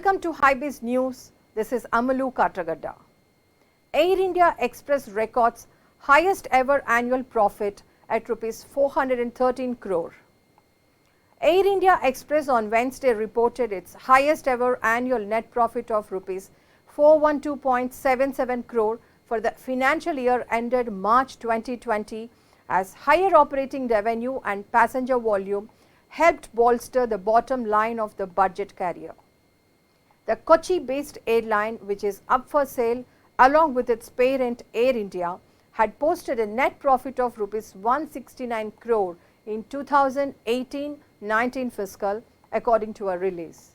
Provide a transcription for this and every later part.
Welcome to Highbiz News. This is Amalu Katragadda. Air India Express records highest ever annual profit at Rs 413 crore. Air India Express on Wednesday reported its highest ever annual net profit of Rs 412.77 crore for the financial year ended March 2020 as higher operating revenue and passenger volume helped bolster the bottom line of the budget carrier. The Kochi-based airline, which is up for sale along with its parent Air India, had posted a net profit of Rs 169 crore in 2018-19 fiscal, according to a release.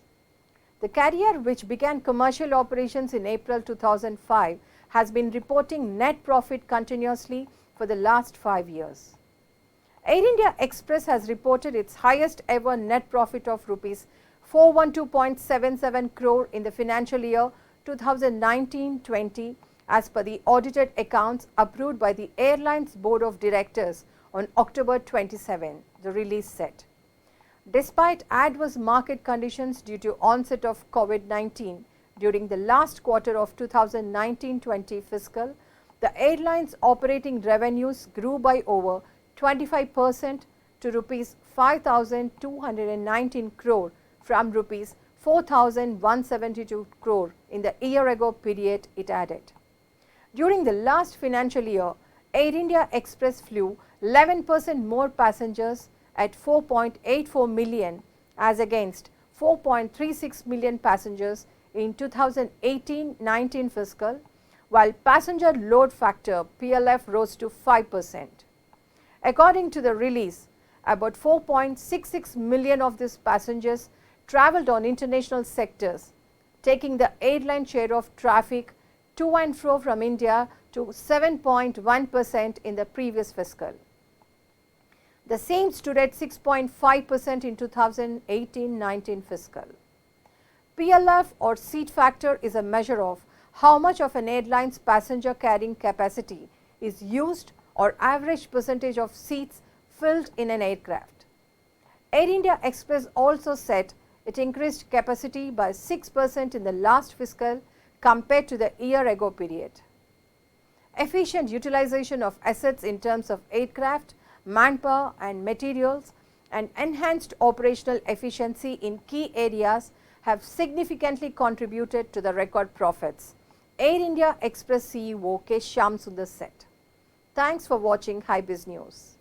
The carrier, which began commercial operations in April 2005, has been reporting net profit continuously for the last 5 years. Air India Express has reported its highest ever net profit of Rs 412.77 crore in the financial year 2019-20 as per the audited accounts approved by the airline's board of directors on October 27, the release said. Despite adverse market conditions due to onset of COVID-19 during the last quarter of 2019-20 fiscal, the airline's operating revenues grew by over 25% to Rs 5,219 crore from Rs 4,172 crore in the year-ago period, it added. During the last financial year, Air India Express flew 11% more passengers at 4.84 million as against 4.36 million passengers in 2018-19 fiscal, while passenger load factor PLF rose to 5%. According to the release, about 4.66 million of these passengers travelled on international sectors, taking the airline share of traffic to and fro from India to 7.1% in the previous fiscal. The same stood at 6.5% in 2018-19 fiscal. PLF or seat factor is a measure of how much of an airline's passenger carrying capacity is used or average percentage of seats filled in an aircraft. Air India Express also said it increased capacity by 6% in the last fiscal compared to the year-ago period. Efficient utilization of assets in terms of aircraft, manpower and materials and enhanced operational efficiency in key areas have significantly contributed to the record profits, Air India Express CEO K. Shyam Sundar said. Thanks for watching Highbiz News.